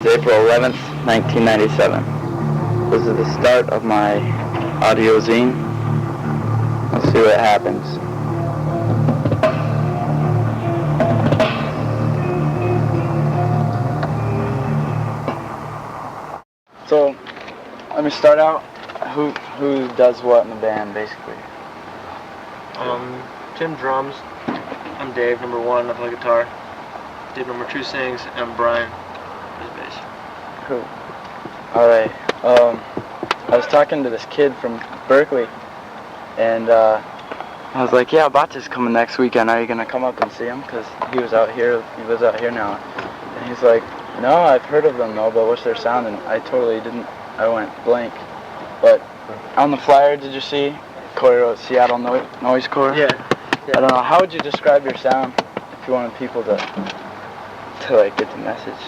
It's April 11th, 1997. This is the start of my audio zine. Let's see what happens. So, let me start out. Who does what in the band, basically? Tim drums. I'm Dave, number one. I play guitar. Dave, number two, sings, and Brian plays bass. Cool. Alright. I was talking to this kid from Berkeley, and I was like, yeah, Botch is coming next weekend. Are you going to come up and see him? Because he was out here now. And he's like, no, I've heard of them, though, but what's their sound? And I totally didn't. I went blank. But on the flyer, did you see? Corey wrote Seattle Noise Core. Yeah. I don't know. How would you describe your sound if you wanted people to like get the message?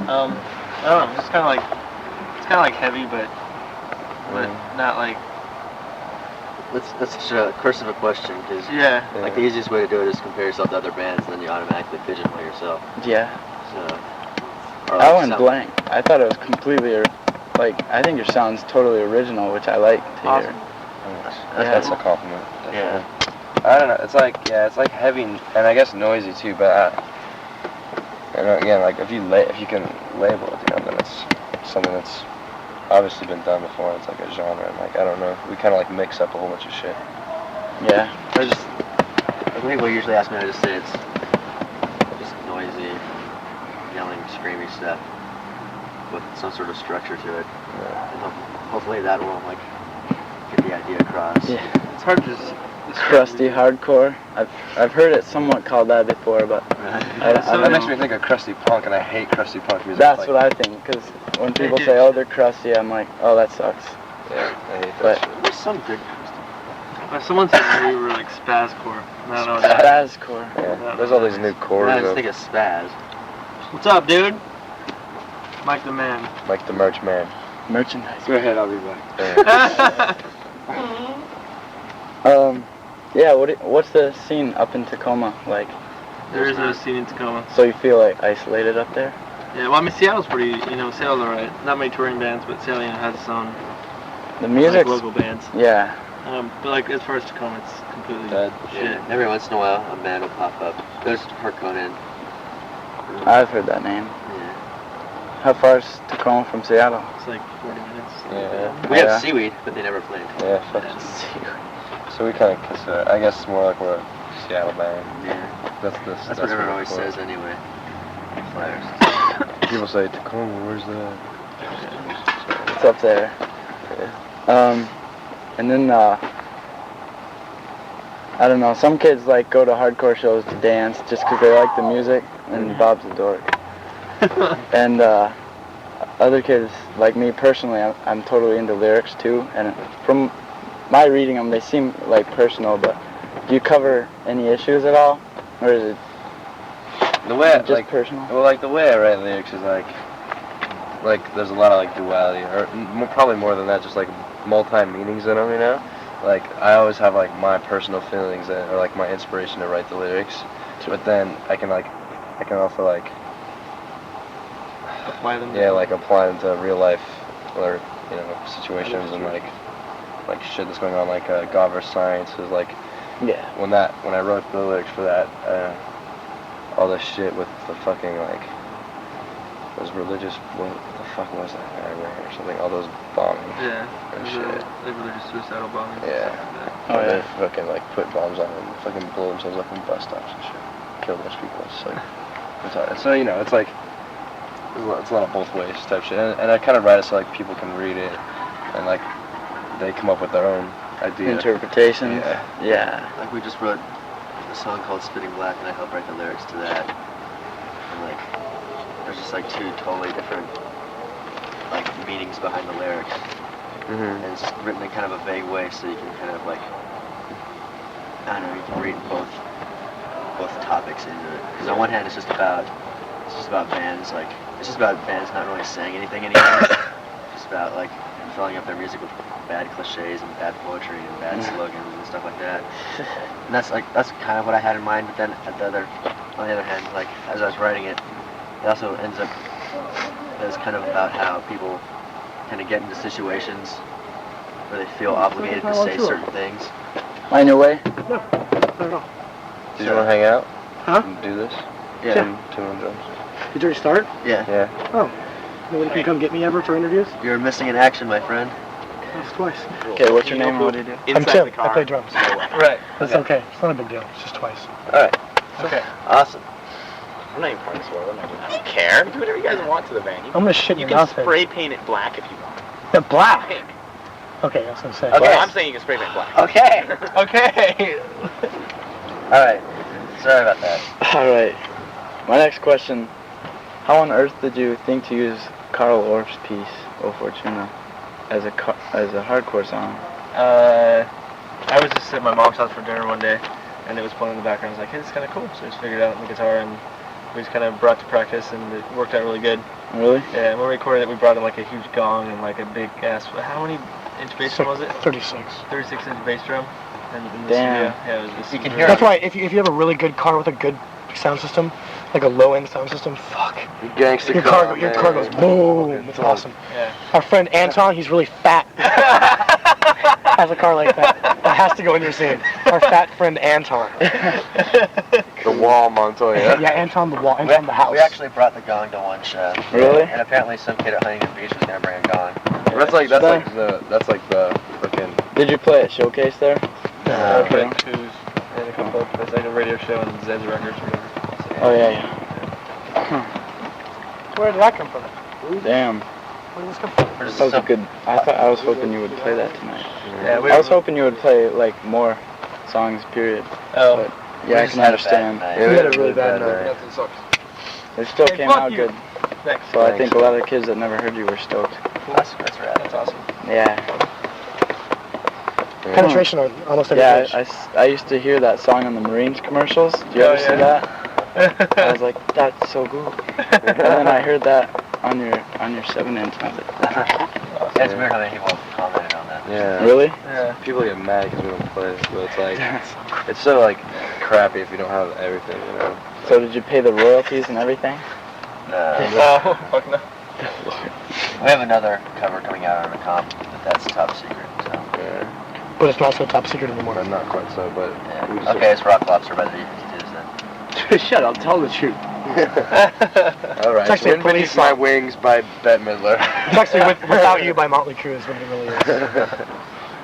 I don't know. It's kind of like heavy, but not like. That's such a curse of a question, because like the easiest way to do it is compare yourself to other bands, and then you automatically pigeonhole yourself. Yeah. So. I went blank. I thought it was completely I think your sound's totally original, which I like to hear. That's a compliment. Definitely. Yeah. I don't know. It's like heavy and I guess noisy too. But again, like if you can label it, then it's something that's obviously been done before. It's like a genre, and I don't know. We kind of mix up a whole bunch of shit. Yeah. When people usually ask me, I just say it's just noisy, yelling, screamy stuff with some sort of structure to it. Yeah. And hopefully that will get the idea across. Yeah. It's hard to. Crusty hardcore. I've heard it somewhat called that before, but that makes me think of crusty punk, and I hate crusty punk music. That's what I think, because when people say, "Oh, they're crusty," I'm like, "Oh, that sucks." Yeah, I hate but that. There's some good crusty. Someone said we were like spazcore. I don't know what that is. Spazcore. Yeah, there's all these new cores. I just think it's spaz. What's up, dude? Mike the man. Like the merch man. Merchandise. Go ahead, I'll be back. Yeah. What's the scene up in Tacoma like? There is no scene in Tacoma. So you feel isolated up there? Yeah, well, I mean, Seattle's pretty, Seattle's alright. Not many touring bands, but Seattle has its own The music. local bands. Yeah. But as far as Tacoma, it's completely Dead. shit. Yeah. Every once in a while, a band will pop up. There's Harkonnen. I've heard that name. Yeah. How far is Tacoma from Seattle? It's like 40 minutes. Yeah. We have Seaweed, but they never played. Yeah, fuck So we kind of consider, I guess, more like we're a Seattle band. Yeah. That's what everyone always says anyway. Flyers. People say, Tacoma, where's that? It's up there. Yeah. And then, I don't know, some kids go to hardcore shows to dance just because they like the music, and Bob's a dork. And other kids, like me personally, I'm totally into lyrics too, and from my reading them, they seem personal, but do you cover any issues at all? Or is it the way just personal? Well, the way I write lyrics is there's a lot of duality, or probably more than that, just multi-meanings in them, I always have my personal feelings or my inspiration to write the lyrics, but then I can also Apply them. Yeah, apply them to real life or situations and shit that's going on, God vs. Science is yeah. When I wrote the lyrics for that, all this shit with the fucking those religious, what the fuck was that, Iran or something, all those bombings. Yeah. And shit. Like religious suicidal bombings. Yeah. Oh, They yeah. fucking put bombs on and fucking blow themselves up in bus stops and shit. Kill those people. It's retarded. So it's it's a lot of both ways type shit, and I kind of write it so people can read it and they come up with their own idea. Interpretations. Yeah. Yeah. We just wrote a song called Spitting Black, and I helped write the lyrics to that. And there's just two totally different meanings behind the lyrics. Mm-hmm. And it's written in kind of a vague way, so you can kind of I don't know, you can read both topics into it. Because on one hand, it's just about bands, it's just about bands not really saying anything anymore. It's just about filling up their music with bad cliches and bad poetry and bad slogans and stuff like that. And that's kind of what I had in mind. But then on the other hand, as I was writing it, it also ends up that is kind of about how people kind of get into situations where they feel obligated to say certain things. On your way? No, not at all. Do you want to hang out? Huh? And do this? Yeah. Two on drums. Did you already start? Yeah. Yeah. Oh. Nobody can come get me ever for interviews? You're missing in action, my friend. That's twice. Okay, what's your name and what do you do? I'm Tim. I play drums. Right. That's okay. It's not a big deal. It's just twice. Alright. Okay. Awesome. I'm not even part of this world. I don't care. Do whatever you guys want to the van. I'm gonna shit in You your can mouth. spray paint it black if you want. The black. Pink. Okay, I was gonna say. Okay. Okay. I'm saying you can spray paint black. Okay. Okay. Alright. Sorry about that. Alright. My next question. How on earth did you think to use Carl Orff's piece, O Fortuna, as a hardcore song? I was just at my mom's house for dinner one day, and it was playing in the background. I was like, hey, this is kind of cool. So I just figured it out on the guitar, and we just kind of brought to practice, and it worked out really good. Really? Yeah, and when we recorded it, we brought in like a huge gong and like a big ass. How many inch bass drum was it? 36. 36-inch bass drum. And in the Damn. studio, yeah, it was. You can hear That's why if you have a really good car with a good sound system, like a low end sound system, fuck. Gangsta Your car goes boom. It's awesome. Yeah. Our friend Anton, he's really fat. Has a car like that. That has to go in your scene. Our fat friend Anton. The wall, Montoya. Yeah, Anton the wall, Anton the house. We actually brought the gong to one show. Really? And apparently some kid at Huntington Beach was gonna bring a gong. That's like the freaking. Did you play at Showcase there? Okay. Okay. And a couple of places, like a radio show on Zed's Records or whatever. Oh yeah. Where did that come from? Damn. Where did this come from? That was a good. I was hoping you would play that tonight. Yeah, I was hoping you would play like more songs. Period. Oh. But We yeah, I just can had a bad understand. night. Yeah, We had a really bad night. That sucks. It still Hey, came fuck out you. good. Thanks. So I think a lot of the kids that never heard you were stoked. That's rad. That's awesome. Yeah. Penetration on almost every Yeah, pitch. I used to hear that song on the Marines commercials. Do you Oh, ever see yeah. that? I was like, that's so good. And then I heard that on your 7-inch. And I was like, It's weird how many people have commented on that. Yeah. really? Yeah. People get mad because we don't play it, but it's like, it's so like crappy if you don't have everything, you know. So did you pay the royalties and everything? Oh, fuck no. We have another cover coming out on a comp, but that's top secret. So. Yeah. But it's not so top secret anymore. But not quite so, but. Yeah. we just- Okay, it's Rock Lobster by the B-52s then. Shut up. Tell the truth. Alright, It's actually a Wind police Beneath My song. Wings by Bette Midler. It's actually Without You by Motley Crue is what it really is.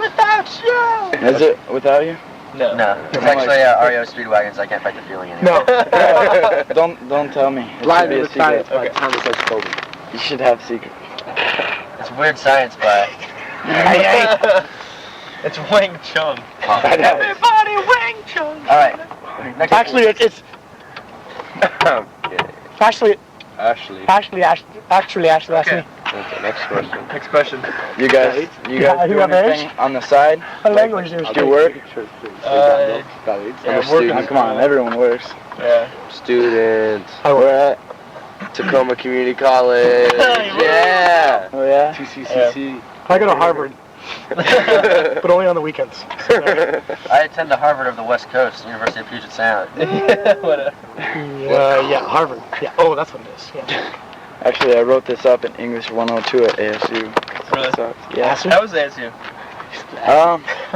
Without you! Is it without you? No. No, it's actually REO Speedwagon's I Can't Fight the Feeling anymore. No. Don't tell me. It should be a secret. You should have secret. It's Weird Science by... It's Wang Chung. Everybody Wang Chung. Alright. Actually, it's Okay. actually Ashley. Ashley asked Okay. me. Okay, next question. Next question. You guys you do have anything on the side? What language do you Do you speak? work? Yeah, I'm a working. Oh, come on, everyone works. Yeah. Student. Where at? Tacoma Community College. Yeah. Oh yeah? TCCC. I go to Harvard, but only on the weekends. So, I attend the Harvard of the West Coast, University of Puget Sound. Whatever. yeah, Harvard. Yeah. Oh, that's what it is. Yeah. Actually, I wrote this up in English 102 at ASU. Really? So, yeah. How was the ASU?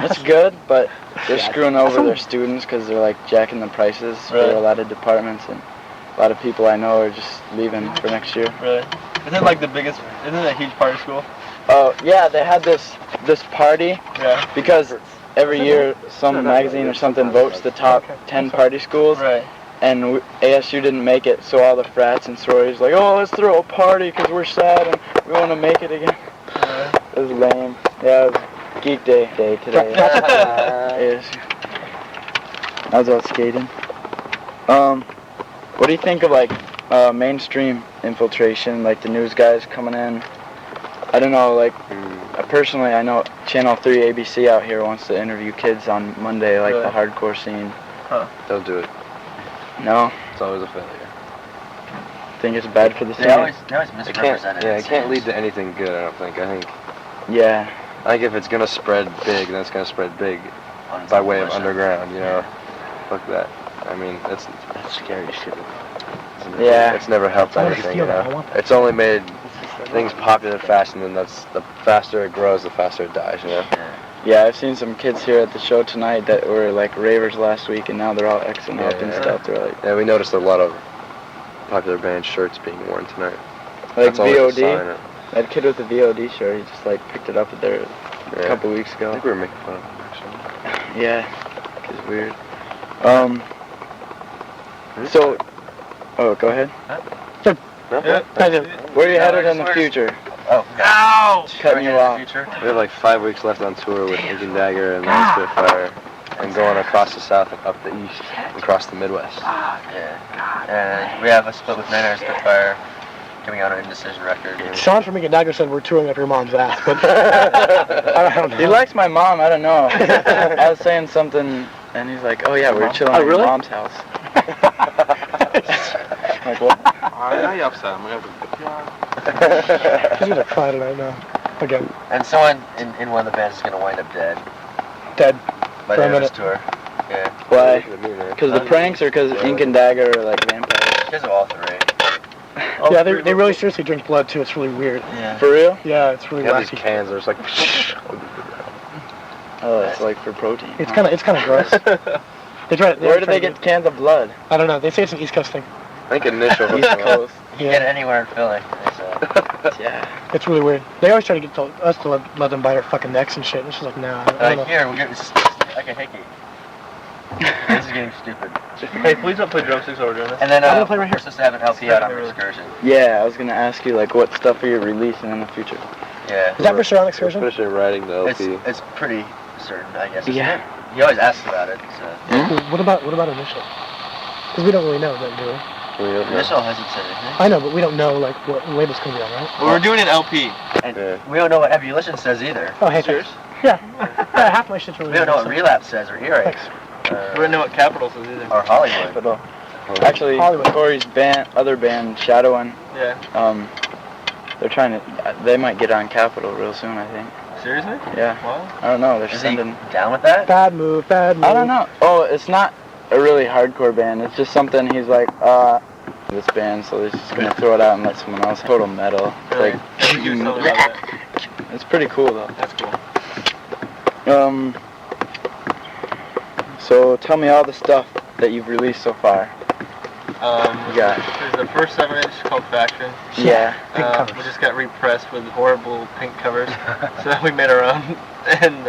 It's good, but they're screwing over their students because they're like jacking the prices for Really? a lot of departments, and a lot of people I know are just leaving for next year. Really? Isn't it like the biggest? Isn't it a huge party school? Oh yeah, they had this party Yeah. because every year some magazine or something votes the top 10 party schools, Right. and ASU didn't make it, so all the frats and sororities like, oh, let's throw a party because we're sad and we want to make it again. It was lame. Yeah, it was Geek Day today. ASU. I was out skating. What do you think of like mainstream infiltration, like the news guys coming in? I don't know, like personally, I know Channel 3 ABC out here wants to interview kids on Monday, like Really? the hardcore scene. Don't do it. No, It's always a failure. think it's bad for the scene. They always It can't. misrepresented. Yeah, it can't lead to anything good. I don't think. I think if it's gonna spread big, then it's gonna spread big by way of underground. You know, fuck that. I mean, that's scary shit. Yeah. It's never helped I wanna anything. feel You that. I know, want that. it's only made thing's popular fast, and then that's the faster it grows, the faster it dies, you know? Yeah, I've seen some kids here at the show tonight that were like ravers last week, and now they're all Xing up and stuff. They're like, yeah, we noticed a lot of popular band shirts being worn tonight. Like That's always a VOD. sign. That kid with the VOD shirt, he just like picked it up there a couple weeks I ago. think we were making fun of him, actually. Yeah, it's weird. So, oh, go ahead. No? Yeah. Where are you headed in the future? Oh, Cutting you off. We have like 5 weeks left on tour with Dagger and Spitfire, and going across the south and up the east, and across the Midwest. Yeah. And we have a split with Niner and Spitfire coming out on Indecision record. Sean from Dagger said we're touring up your mom's ass, but I don't know. He likes my mom, I don't know. I was saying something, and he's like, oh yeah, we're chilling at your mom's house. Like, what? I upset him. He's gonna cry tonight now. Again. And someone in one of the bands is going to wind up dead Dead. by For the a end of this minute. tour. Yeah. Why? Because the pranks or because Ink and Dagger are like vampires? Because of all three. Yeah, they really seriously drink blood too. It's really weird. Yeah. For real? Yeah, it's really We have these wacky. cans, there's like... Oh, it's like for protein. It's kind of gross. Where do they get cans of blood? I don't know. They say it's an East Coast thing. I think initial... East Coast. You can get it anywhere in Philly. Yeah. It's really weird. They always try to get us to let them bite our fucking necks and shit. And it's just like, nah. I don't know. Here, we'll get this like a hickey. This is getting stupid. Hey, please don't play drumsticks while we're doing this. And then I'm gonna play right here. we're supposed to have an LP out on our excursion. Yeah, I was gonna ask you like what stuff are you releasing in the future? Yeah. Is that for Surround We're Excursion? finishing writing the It's LP. it's pretty certain, I guess. Yeah. He always asks about it. So. What about initial? Because we don't really know then, do we? We don't know. Initial hasn't said anything. I know, but we don't know like what label's gonna be on, right? Well, we're doing an LP. And Yeah. we don't know what Ebullition says either. Oh, hey, thanks. Yeah. Yeah, half my shit's really. We don't know what Relapse says or Earache. Thanks. We don't know what Capital says either. Or Hollywood. But, actually, Hollywood. Corey's other band, Shadowin', Yeah. they're trying to. They might get on Capitol real soon, I think. Seriously? Yeah. Wow. I don't know. They're Is he sending. down with that? Bad move. Bad move. I don't know. Oh, it's not a really hardcore band. It's just something he's like, this band, so he's just gonna throw it out and let someone else. Total metal. Really? Like, You do something about that. it's pretty cool though. That's cool. So tell me all the stuff that you've released so far. Yeah. There's the first 7-inch called Faction. Yeah. We just got repressed with horrible pink covers, so then we made our own. And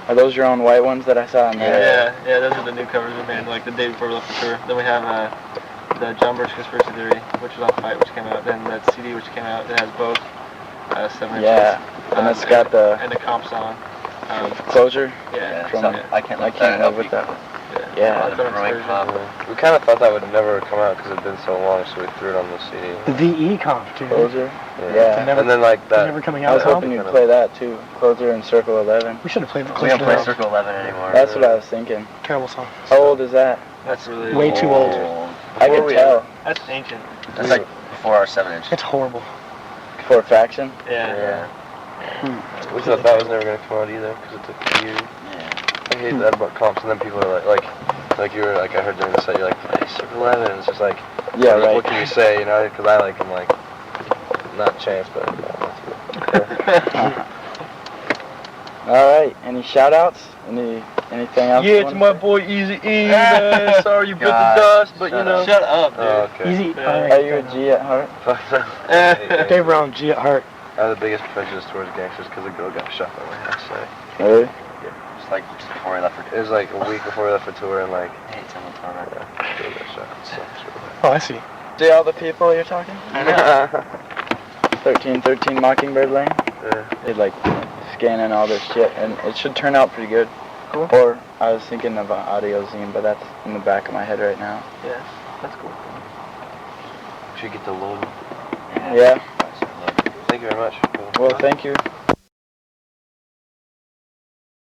Are those your own white ones that I saw on there? yeah, those are the new covers we made like the day before we left the tour. Then we have the John Birch Conspiracy Theory, which is on Fight, which came out. Then that CD, which came out, that has both 7 inches. Yeah. And it's got the and the comp song. Closure. Yeah. From- So I can't I let can't that live with that. Yeah. Yeah. The brewing pop. We kind of thought that would never come out because it had been so long, so we threw it on the CD. The VE comp, dude. Closure. Yeah. Yeah. Never- And then like They're that. never coming I out. was hoping you'd play that too. Closure and Circle 11. We should have played the We don't play Closure. Circle 11 anymore. That's what I was thinking. Terrible song. How old is that? That's really Way too old. I can tell. That's ancient. That's like before our 7-inch. It's horrible. For a faction. Yeah. We thought that was never gonna come out either because it took a year. I hate that about comps, and then people are like you were like I heard during the set, you're like play Circle 11, and it's just like Yeah, right. What can you say, you know? Because I like them like not Chance, but All right. Any shout outs? Anything else? yeah, it's my boy Easy E. Man. Sorry you bit the God, dust, but you shut know. up. Shut up, dude. Oh, okay. Easy. Yeah. All Are right, you a G at heart? Dave Brown, G at heart. I have the biggest prejudice towards gangsters because the girl got shot by my house. So. Really? Just like just before I left for It was like a week before we left for tour, and like, I hate someone telling that. yeah, girl got shot. So it's really Oh, I see. See all the people you're talking? bad. 1313 Mockingbird Lane. Yeah. They like scanning all this shit, and it should turn out pretty good. Cool. Or I was thinking of an audio zine, but that's in the back of my head right now. Yeah. That's cool. Should get the load. Yeah. Thank you very much. Well, thank you.